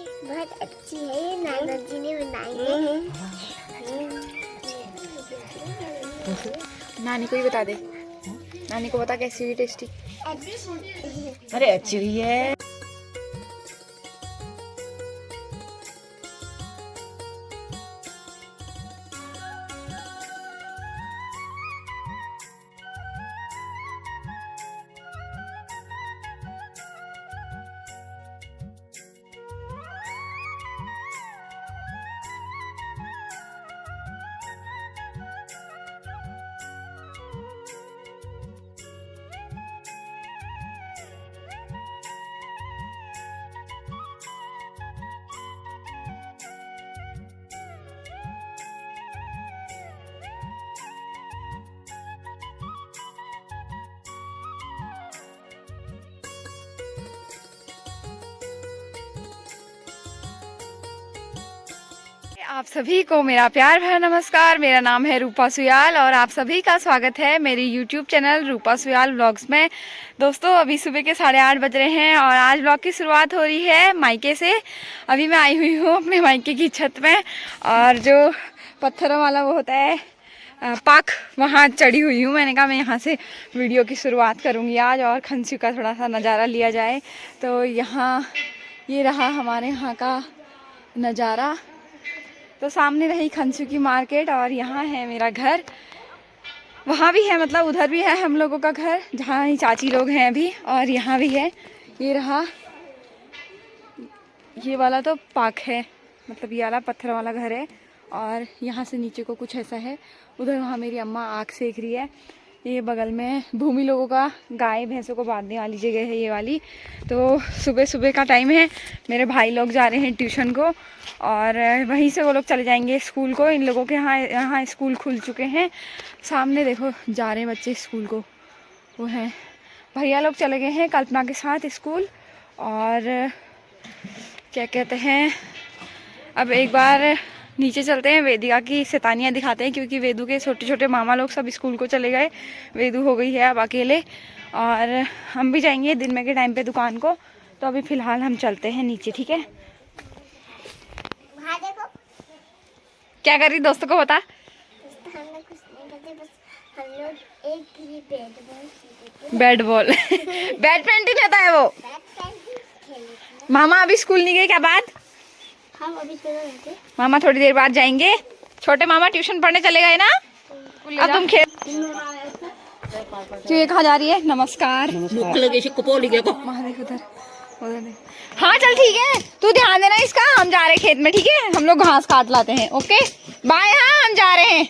बहुत अच्छी है, ये नाना जी ने बनाई है। नानी को ही बता दे, नानी को बता कैसी हुई टेस्टी। अरे अच्छी हुई है। आप सभी को मेरा प्यार भरा नमस्कार। मेरा नाम है रूपा सुयाल और आप सभी का स्वागत है मेरे YouTube चैनल रूपा सुयाल व्लॉग्स में। दोस्तों अभी सुबह के 8:30 बज रहे हैं और आज व्लॉग की शुरुआत हो रही है मायके से। अभी मैं आई हुई हूँ अपने मायके की छत में और जो पत्थरों वाला वो होता है पाक, वहाँ चढ़ी हुई हूँ। मैंने कहा मैं यहाँ से वीडियो की शुरुआत करूँगी आज और खंसी का थोड़ा सा नज़ारा लिया जाए। तो यहाँ ये रहा हमारे यहाँ का नज़ारा। तो सामने रही खंसू की मार्केट और यहाँ है मेरा घर। वहाँ भी है, मतलब उधर भी है हम लोगों का घर जहाँ ही चाची लोग हैं अभी, और यहाँ भी है। ये रहा, ये वाला तो पार्क है, मतलब ये वाला पत्थर वाला घर है और यहाँ से नीचे को कुछ ऐसा है। उधर वहाँ मेरी अम्मा आग सेक रही है। ये बगल में भूमि लोगों का गाय भैंसों को बांधने वाली जगह है ये वाली। तो सुबह सुबह का टाइम है, मेरे भाई लोग जा रहे हैं ट्यूशन को और वहीं से वो लोग चले जाएंगे स्कूल को। इन लोगों के यहाँ स्कूल खुल चुके हैं। सामने देखो जा रहे हैं बच्चे स्कूल को, वो हैं भैया लोग चले गए हैं कल्पना के साथ स्कूल। और क्या कहते हैं, अब एक बार नीचे चलते हैं, वेदिका की शैतानियाँ दिखाते हैं क्योंकि वेदू के छोटे छोटे मामा लोग सब स्कूल को चले गए। वेदू हो गई है अब अकेले और हम भी जाएंगे दिन में के टाइम पे दुकान को। तो अभी फ़िलहाल हम चलते हैं नीचे, ठीक है। देखो क्या कर रही दोस्तों को बता। हम लोग कुछ नहीं करते, बस हम लोग एक ही बैट बॉल बैडमिंटन होता है वो। खेले। मामा अभी स्कूल नहीं गए क्या बात। हम अभी चलो रहते। मामा थोड़ी देर बाद जाएंगे। छोटे मामा ट्यूशन पढ़ने चले गए ना, अब तुम खेल। क्यों ये कहाँ जा रही है। नमस्कार। उधर उधर उधर देख। हाँ चल ठीक है, तू ध्यान देना इसका। हम जा रहे हैं खेत में, ठीक है। हम लोग घास काट लाते हैं, ओके बाय। हाँ हम जा रहे हैं,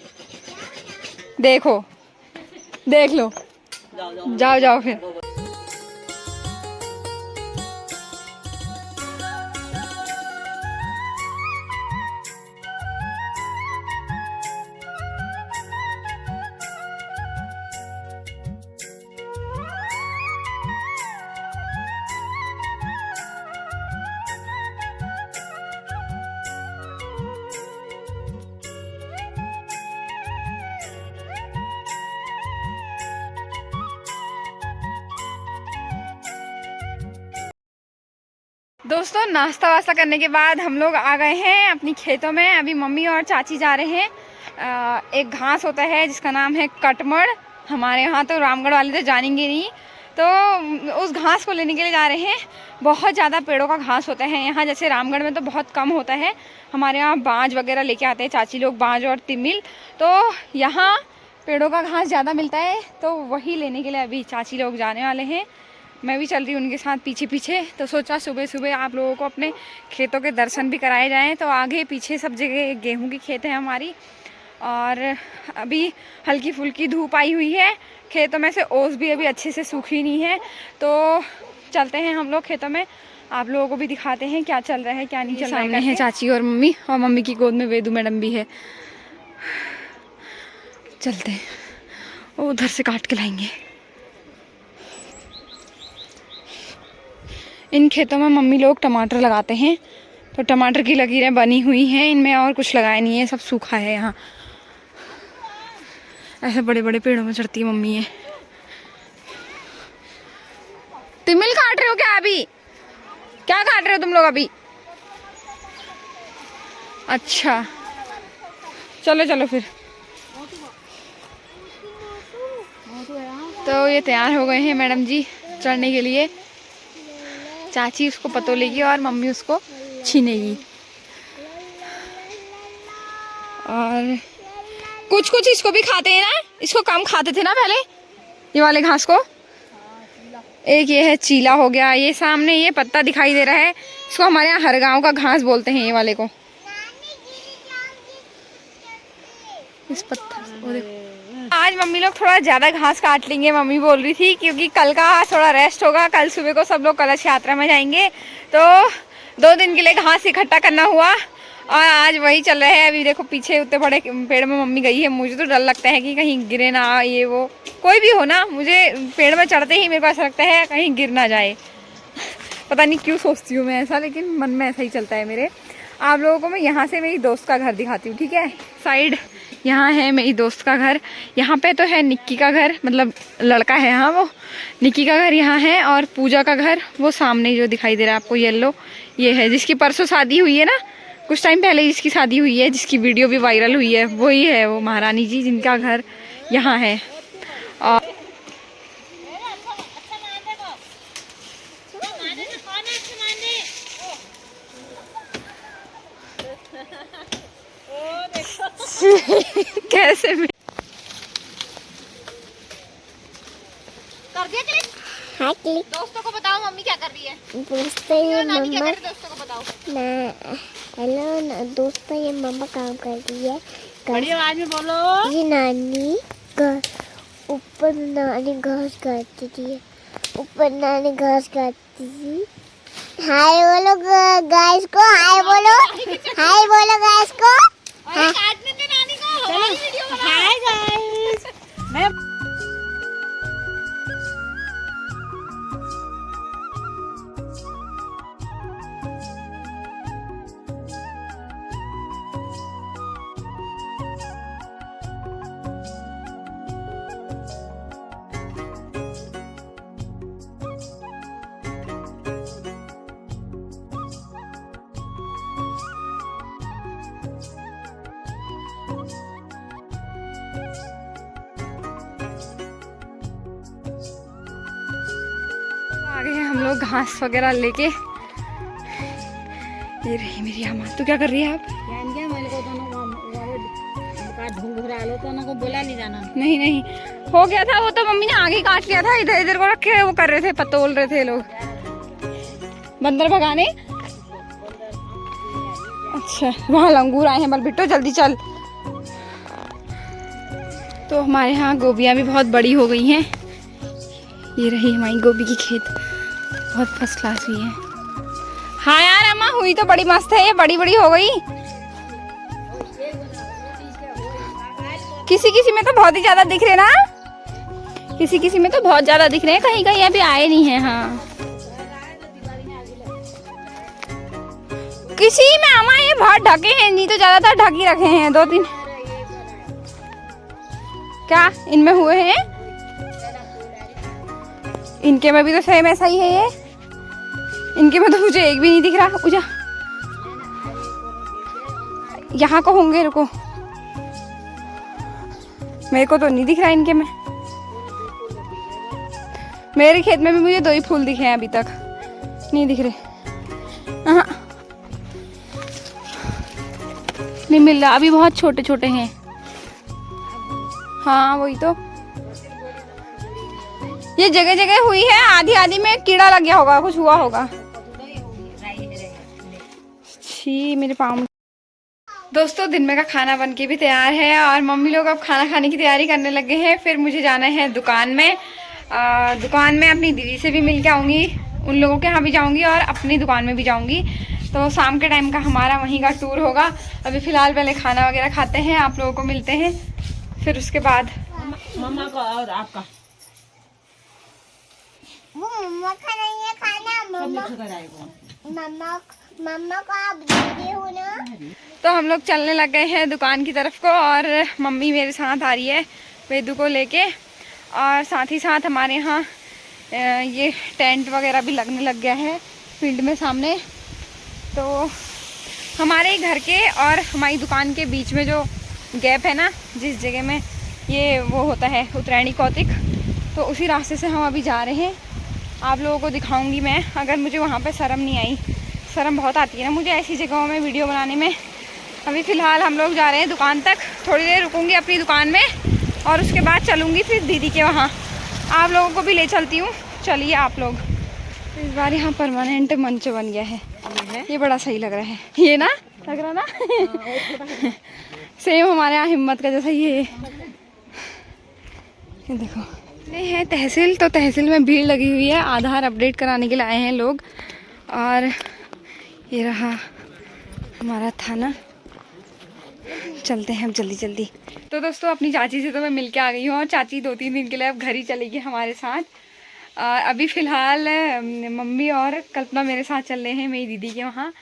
देखो देख लो। जाओ जाओ फिर। दोस्तों नाश्ता वास्ता करने के बाद हम लोग आ गए हैं अपनी खेतों में। अभी मम्मी और चाची जा रहे हैं। एक घास होता है जिसका नाम है कटमड़। हमारे यहाँ तो रामगढ़ वाले तो जानेंगे नहीं, तो उस घास को लेने के लिए जा रहे हैं। बहुत ज़्यादा पेड़ों का घास होता है यहाँ, जैसे रामगढ़ में तो बहुत कम होता है। हमारे यहाँ बाँझ वगैरह लेके आते हैं चाची लोग, बाँझ और तिमिल। तो यहाँ पेड़ों का घास ज़्यादा मिलता है, तो वही लेने के लिए अभी चाची लोग जाने वाले हैं। मैं भी चल रही हूँ उनके साथ पीछे पीछे। तो सोचा सुबह सुबह आप लोगों को अपने खेतों के दर्शन भी कराए जाएं। तो आगे पीछे सब जगह गेहूं की खेत है हमारी और अभी हल्की फुल्की धूप आई हुई है। खेतों में से ओस भी अभी अच्छे से सूखी नहीं है। तो चलते हैं हम लोग खेतों में, आप लोगों को भी दिखाते हैं क्या चल रहा है क्या नहीं चल रहा है। चाची और मम्मी की गोद में वेदू मैडम भी है। चलते हैं, उधर से काट के लाएंगे। इन खेतों में मम्मी लोग टमाटर लगाते हैं, तो टमाटर की लकीरें बनी हुई हैं इनमें, और कुछ लगाया नहीं है, सब सूखा है यहाँ। ऐसे बड़े बड़े पेड़ों में चढ़ती है मम्मी है। तिमिल काट रहे हो क्या अभी? क्या काट रहे हो तुम लोग अभी? अच्छा चलो चलो फिर। तो ये तैयार हो गए हैं मैडम जी चढ़ने के लिए। चाची उसको पतोलेगी और मम्मी उसको छीनेगी। और कुछ कुछ इसको भी खाते हैं ना, इसको कम खाते थे ना पहले ये वाले घास को। एक ये है चीला हो गया, ये सामने ये पत्ता दिखाई दे रहा है, इसको हमारे यहाँ हर गांव का घास बोलते हैं ये वाले को। इस पत्थर वो देखो। आज मम्मी लोग थोड़ा ज़्यादा घास काट लेंगे, मम्मी बोल रही थी, क्योंकि कल का थोड़ा रेस्ट होगा। कल सुबह को सब लोग कलश यात्रा में जाएंगे, तो 2 दिन के लिए घास इकट्ठा करना हुआ और आज वही चल रहा है। अभी देखो पीछे उतने बड़े पेड़ में मम्मी गई है। मुझे तो डर लगता है कि कहीं गिरे ना, ये वो कोई भी हो ना, मुझे पेड़ में चढ़ते ही मेरे को ऐसा लगता है कहीं गिर ना जाए। पता नहीं क्यों सोचती हूँ मैं ऐसा, लेकिन मन में ऐसा ही चलता है मेरे। आप लोगों को मैं यहाँ से मेरी दोस्त का घर दिखाती हूँ, ठीक है। साइड यहाँ है मेरी दोस्त का घर, यहाँ पे तो है निक्की का घर, मतलब लड़का है हाँ वो, निक्की का घर यहाँ है। और पूजा का घर वो सामने जो दिखाई दे रहा है आपको येलो, ये है जिसकी परसों शादी हुई है ना, कुछ टाइम पहले जिसकी शादी हुई है, जिसकी वीडियो भी वायरल हुई है, वही है वो महारानी जी, जिनका घर यहाँ है। और कैसे में कर दिया क्लिक? हाँ क्लिक। दोस्तों को बताओ मम्मी क्या कर रही है। दोस्तों ये नानी क्या मम्मा कर रही है, दोस्तों को बताओ ना। हेलो ना दोस्तों, ये मम्मा काम कर रही है। बड़ी आवाज में बोलो। ये नानी ऊपर नानी घास काटती थी, ऊपर नानी घास काटती थी। हाय बोलो गाइस को, हाय बोलो, हाय बोलो गाइस को। अरे काटने दे नानी को, हमारी वीडियो बना। Hi guys. मैं आ गए हैं हम लोग घास वगैरह लेके। ये रही मेरी अम्मा। तू क्या कर रही है आप? को बोला नहीं जाना। नहीं नहीं हो गया था वो, तो मम्मी ने आगे काट लिया था, इधर इधर को रखे वो कर रहे थे, पतोल रहे थे लोग बंदर भगाने। अच्छा वहाँ लंगूर आए हैं, बल बिट्टो जल्दी चल। तो हमारे यहाँ गोभियाँ भी बहुत बड़ी हो गई हैं। ये रही हमारी गोभी की खेत, बहुत फर्स्ट क्लास हुई है। हाँ यार अम्मा हुई तो बड़ी मस्त है, ये बड़ी बड़ी हो गई। किसी किसी में तो बहुत ही ज्यादा दिख रहे ना, किसी किसी में तो बहुत ज्यादा दिख रहे हैं, कहीं कहीं अभी आए नहीं है। हाँ किसी में अम्मा ये बहुत ढके हैं, नहीं तो ज्यादातर ढक ही रखे हैं। 2-3 क्या इनमें हुए हैं? इनके में भी तो सेम ऐसा ही है ये, इनके में तो मुझे एक भी नहीं दिख रहा। उजा यहाँ को होंगे, रुको मेरे को तो नहीं दिख रहा इनके में। मेरे खेत में भी मुझे 2 ही फूल दिखे हैं, अभी तक नहीं दिख रहे। नहीं मिल रहा, अभी बहुत छोटे छोटे हैं। हाँ वही तो, ये जगह जगह हुई है, आधी आधी में कीड़ा लग गया होगा, कुछ हुआ होगा। छी मेरे पाँव। दोस्तों दिन में का खाना बन के भी तैयार है और मम्मी लोग अब खाना खाने की तैयारी करने लगे हैं। फिर मुझे जाना है दुकान में। दुकान में अपनी दीदी से भी मिल के आऊँगी, उन लोगों के यहाँ भी जाऊँगी और अपनी दुकान में भी जाऊँगी। तो शाम के टाइम का हमारा वहीं का टूर होगा। अभी फ़िलहाल पहले खाना वगैरह खाते हैं, आप लोगों को मिलते हैं, फिर उसके बाद मम्मा को और आपका वो मम्मा का नहीं है खाना, मम्मा मम्मा को आप दे हो ना। तो हम लोग चलने लग गए हैं दुकान की तरफ को और मम्मी मेरे साथ आ रही है वेदू को लेके। और साथ ही साथ हमारे यहाँ ये टेंट वगैरह भी लगने लग गया है फील्ड में सामने। तो हमारे घर के और हमारी दुकान के बीच में जो गैप है ना, जिस जगह में ये वो होता है उत्तरायणी कौतिक, तो उसी रास्ते से हम अभी जा रहे हैं। आप लोगों को दिखाऊंगी मैं, अगर मुझे वहाँ पे शर्म नहीं आई। शर्म बहुत आती है ना मुझे ऐसी जगहों में वीडियो बनाने में। अभी फ़िलहाल हम लोग जा रहे हैं दुकान तक, थोड़ी देर रुकूंगी अपनी दुकान में और उसके बाद चलूँगी फिर दीदी के वहाँ। आप लोगों को भी ले चलती हूँ, चलिए आप लोग। इस बार यहाँ परमानेंट मंच बन गया है, ये बड़ा सही लग रहा है। ये ना लग रहा ना सेम हमारे यहाँ हिम्मत का जैसा ये देखो। ये है तहसील, तो तहसील में भीड़ लगी हुई है, आधार अपडेट कराने के लिए आए हैं लोग। और ये रहा हमारा थाना, चलते हैं अब जल्दी जल्दी। तो दोस्तों अपनी चाची से तो मैं मिल के आ गई हूँ और चाची 2-3 दिन के लिए अब घर ही चलेगी हमारे साथ। अभी फ़िलहाल मम्मी और कल्पना मेरे साथ चल रहे हैं मेरी दीदी के वहाँ।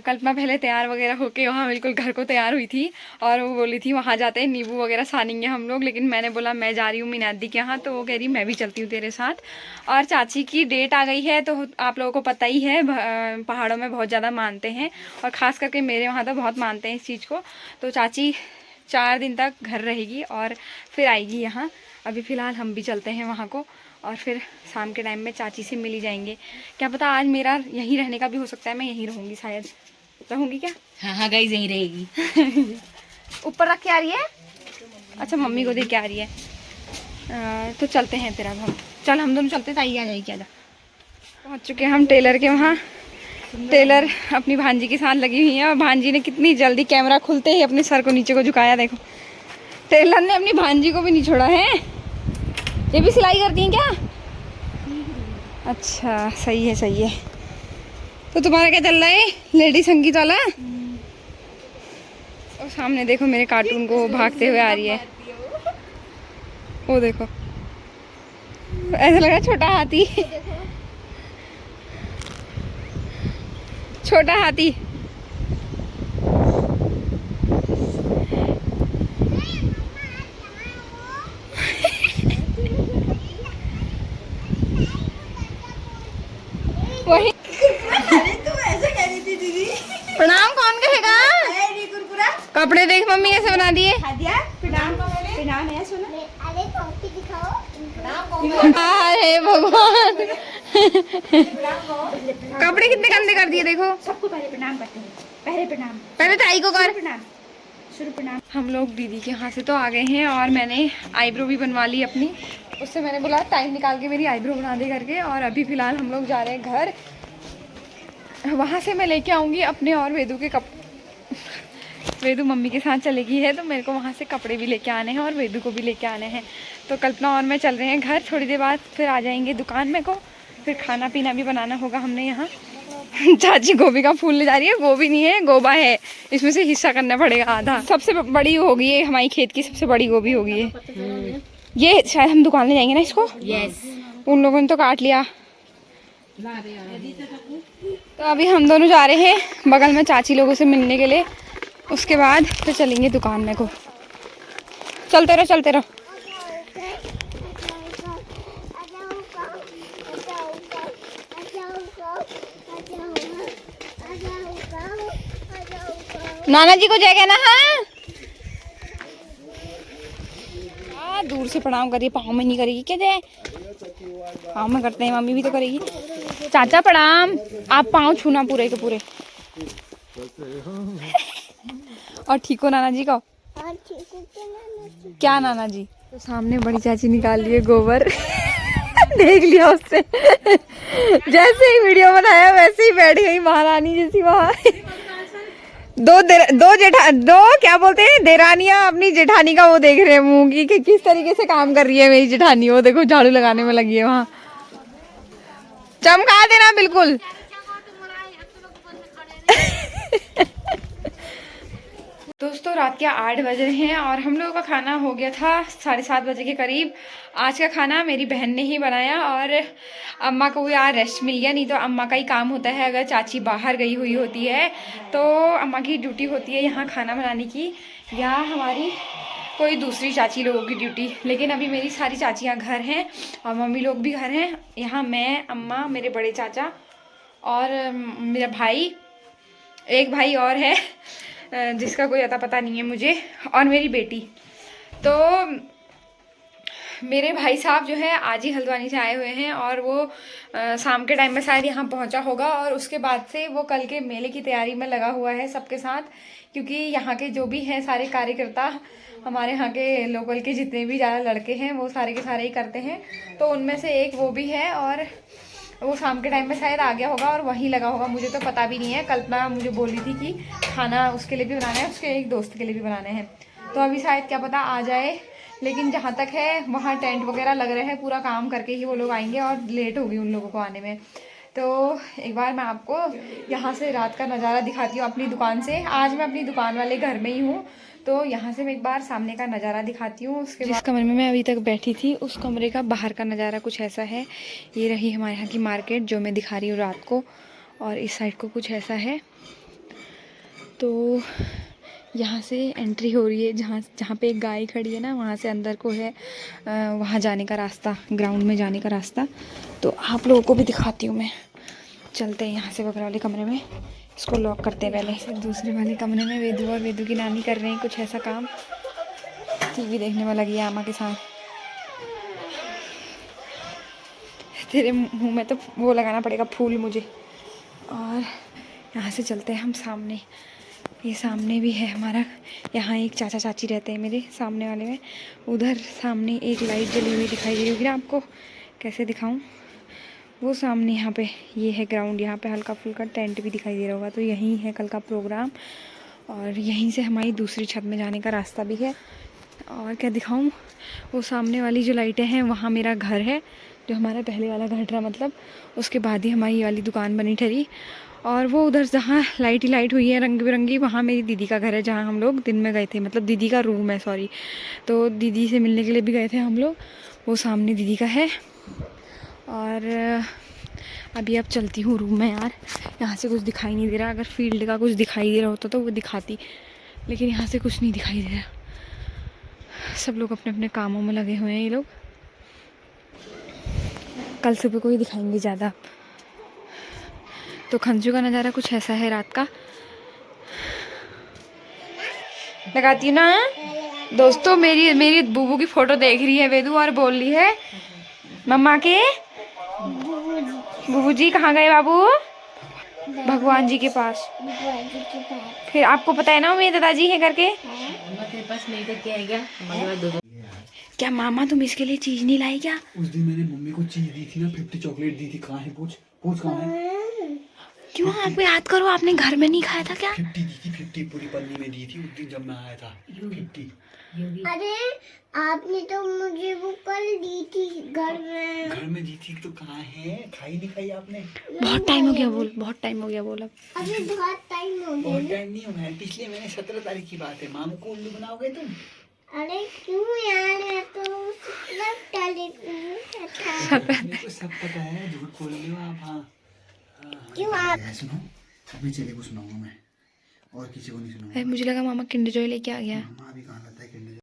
कल्पना पहले तैयार वगैरह होके वहाँ बिल्कुल घर को तैयार हुई थी और वो बोली थी वहाँ जाते हैं नींबू वगैरह सानेंगे हम लोग, लेकिन मैंने बोला मैं जा रही हूँ मीनादी के यहाँ, तो वो कह रही मैं भी चलती हूँ तेरे साथ। और चाची की डेट आ गई है, तो आप लोगों को पता ही है पहाड़ों में बहुत ज़्यादा मानते हैं और ख़ास करके मेरे वहाँ तो बहुत मानते हैं इस चीज़ को। तो चाची 4 दिन तक घर रहेगी और फिर आएगी यहाँ। अभी फ़िलहाल हम भी चलते हैं वहाँ को और फिर शाम के टाइम में चाची से मिल ही जाएंगे। क्या पता आज मेरा यहीं रहने का भी हो सकता है, मैं यहीं रहूँगी शायद। रहूँगी क्या? हाँ गाइस यहीं रहेगी। ऊपर रख के आ रही है? अच्छा मम्मी को दे के आ रही है। तो चलते हैं फिर अब हम। चल हम दोनों चलते, ताई आ जाएगी। क्या पहुँच चुके हैं हम टेलर के वहाँ। टेलर अपनी भांजी के साथ लगी हुई है और भांजी ने कितनी जल्दी कैमरा खुलते ही अपने सर को नीचे को झुकाया। देखो टेलर ने अपनी भांजी को भी नहीं छोड़ा है। ये भी सिलाई करती हैं क्या? अच्छा सही है सही है। तो तुम्हारा क्या चल रहा है? लेडी संगीत वाला? और सामने देखो मेरे कार्टून को भागते हुए आ रही है, वो देखो ऐसा लग रहा है छोटा हाथी। छोटा हाथी। वही प्रणाम कौन कहेगा? कपड़े देख मम्मी कैसे बना दिए। अरे भगवान कपड़े कितने गंदे कर दिए। देखो सबको पहले प्रणाम करते हैं। पहले प्रणाम, पहले ताई को कर। प्रणाम, शुरू प्रणाम। हम लोग दीदी के यहाँ से तो आ गए हैं और मैंने आईब्रो भी बनवा ली अपनी। उससे मैंने बोला टाइम निकाल के मेरी आईब्रो बना दे करके। और अभी फ़िलहाल हम लोग जा रहे हैं घर। वहाँ से मैं लेके आऊँगी अपने और वेदू के वेदू मम्मी के साथ चलेगी है, तो मेरे को वहाँ से कपड़े भी लेके आने हैं और वेदू को भी लेके आने हैं। तो कल्पना और मैं चल रहे हैं घर। थोड़ी देर बाद फिर आ जाएंगे दुकान में को, फिर खाना पीना भी बनाना होगा हमने यहाँ। चाची गोभी का फूल ले जा रही है। गोभी नहीं है, गोबा है, इसमें से हिस्सा करना पड़ेगा आधा। सबसे बड़ी होगी ये, हमारी खेत की सबसे बड़ी गोभी होगी ये। शायद हम दुकान ले जाएंगे ना इसको। यस। उन लोगों ने तो काट लिया। तो अभी हम दोनों जा रहे हैं बगल में चाची लोगों से मिलने के लिए, उसके बाद फिर चलेंगे दुकान में को। चलते रहो चलते रहो। नाना जी को जय कहना। हाँ दूर से प्रणाम करिए, पाँव में नहीं करेगी क्या जय? पाँव में करते हैं, मम्मी भी तो करेगी। चाचा प्रणाम। आप पाँव छूना पूरे के पूरे। और ठीक हो नाना जी का? क्या नाना जी? तो सामने बड़ी चाची निकाल लिए गोबर। देख लिया उससे। जैसे ही वीडियो बनाया वैसे ही बैठ गई महारानी जैसी वहाँ। दो क्या बोलते हैं देरानियां अपनी जेठानी का वो देख रहे हैं मुंह की कि किस तरीके से काम कर रही है मेरी जेठानी। वो देखो झाड़ू लगाने में लगी है वहाँ। चमका देना बिल्कुल। दोस्तों रात के 8 बज रहे हैं और हम लोगों का खाना हो गया था 7:30 बजे के करीब। आज का खाना मेरी बहन ने ही बनाया और अम्मा को यार रेस्ट मिल गया, नहीं तो अम्मा का ही काम होता है। अगर चाची बाहर गई हुई होती है तो अम्मा की ड्यूटी होती है यहाँ खाना बनाने की, या हमारी कोई दूसरी चाची लोगों की ड्यूटी। लेकिन अभी मेरी सारी चाचियाँ घर हैं और मम्मी लोग भी घर हैं। यहाँ मैं, अम्मा, मेरे बड़े चाचा और मेरा भाई एक भाई और है जिसका कोई अता पता नहीं है मुझे, और मेरी बेटी। तो मेरे भाई साहब जो है आज ही हल्द्वानी से आए हुए हैं और वो शाम के टाइम में शायद यहाँ पहुँचा होगा, और उसके बाद से वो कल के मेले की तैयारी में लगा हुआ है सबके साथ, क्योंकि यहाँ के जो भी हैं सारे कार्यकर्ता हमारे यहाँ के लोकल के जितने भी ज़्यादा लड़के हैं वो सारे के सारे ही करते हैं। तो उनमें से एक वो भी है, और वो शाम के टाइम में शायद आ गया होगा और वहीं लगा होगा, मुझे तो पता भी नहीं है। कल्पना मुझे बोली थी कि खाना उसके लिए भी बनाना है, उसके एक दोस्त के लिए भी बनाने हैं, तो अभी शायद क्या पता आ जाए। लेकिन जहाँ तक है वहाँ टेंट वगैरह लग रहे हैं, पूरा काम करके ही वो लोग आएंगे और लेट होगी उन लोगों को आने में। तो एक बार मैं आपको यहाँ से रात का नज़ारा दिखाती हूँ अपनी दुकान से। आज मैं अपनी दुकान वाले घर में ही हूँ, तो यहाँ से मैं एक बार सामने का नज़ारा दिखाती हूँ। उसके जिस कमरे में मैं अभी तक बैठी थी उस कमरे का बाहर का नज़ारा कुछ ऐसा है। ये रही हमारे यहाँ की मार्केट जो मैं दिखा रही हूँ रात को, और इस साइड को कुछ ऐसा है। तो यहाँ से एंट्री हो रही है, जहाँ पे एक गाय खड़ी है ना, वहाँ से अंदर को है वहाँ जाने का रास्ता, ग्राउंड में जाने का रास्ता। तो आप लोगों को भी दिखाती हूँ मैं। चलते हैं यहाँ से बगल वाले कमरे में, इसको लॉक करते हैं पहले। से दूसरे वाले कमरे में वेदू और वेदू की नानी कर रहे हैं कुछ ऐसा काम, टीवी देखने में लगी है आमा के साथ। तेरे मुँह में तो वो लगाना पड़ेगा फूल मुझे। और यहाँ से चलते हैं हम सामने। ये सामने भी है हमारा, यहाँ एक चाचा चाची रहते हैं मेरे सामने वाले में। उधर सामने एक लाइट जली हुई दिखाई दे रही होगी ना आपको, कैसे दिखाऊं, वो सामने यहाँ पे ये है ग्राउंड, यहाँ पे हल्का फुल्का टेंट भी दिखाई दे रहा होगा। तो यहीं है कल का प्रोग्राम, और यहीं से हमारी दूसरी छत में जाने का रास्ता भी है। और क्या दिखाऊं, वो सामने वाली जो लाइटें हैं वहाँ मेरा घर है, जो हमारा पहले वाला घर था, मतलब उसके बाद ही हमारी ये वाली दुकान बनी ठहरी। और वो उधर जहाँ लाइट ही लाइट हुई है रंग बिरंगी, वहाँ मेरी दीदी का घर है, जहाँ हम लोग दिन में गए थे, मतलब दीदी का रूम है, सॉरी। तो दीदी से मिलने के लिए भी गए थे हम लोग, वो सामने दीदी का है। और अभी अब चलती हूँ रूम में यार, यहाँ से कुछ दिखाई नहीं दे रहा। अगर फील्ड का कुछ दिखाई दे रहा होता तो वो दिखाती, लेकिन यहाँ से कुछ नहीं दिखाई दे रहा। सब लोग अपने अपने कामों में लगे हुए हैं ये लोग। कल सुबह को ही दिखाएंगे ज़्यादा। तो खंजू का नज़ारा कुछ ऐसा है रात का। लगाती हूँ ना दोस्तों, मेरी बूबू की फ़ोटो देख रही है वेदू और बोल रही है मम्मा के बूबू जी कहाँ गए बाबू? भगवान जी के पास। फिर आपको पता है ना मेरे दादाजी है करके। क्या मामा तुम इसके लिए चीज नहीं लाई क्या? उस दिन मैंने मम्मी को चीज दी थी ना, 50 चॉकलेट दी थी। कहाँ है? पूछ पूछ कहाँ है? क्यों आपको याद करो, आपने घर में नहीं खाया था क्या? 50 दी थी, 50 पूरी पन्नी में दी थी उस दिन जब मैं आया था। 50। अरे आपने तो मुझे वो कल दी थी घर में दी थी तो कहाँ है? खाई नहीं खाई आपने? बहुत टाइम हो गया बोल, बहुत टाइम हो गया बोल। अब अभी बहुत टाइम हो बहुत गया। टाइम नहीं होना है, पिछले महीने 17 तारीख की बात है। मामू को उल्लू बनाओगे तुम? अरे क्यों यार, है तो मेरे को सब पता है, झूठ बोल रहे हो आप। हाँ क्यों आप सुनो, अभी चले को सुनाऊंगा मैं, और किसी को नहीं सुनाऊंगा। मुझे लगा मामा किंडर जॉय लेके आ गया। मामा भी कहाँ लाता है किंडर जॉय?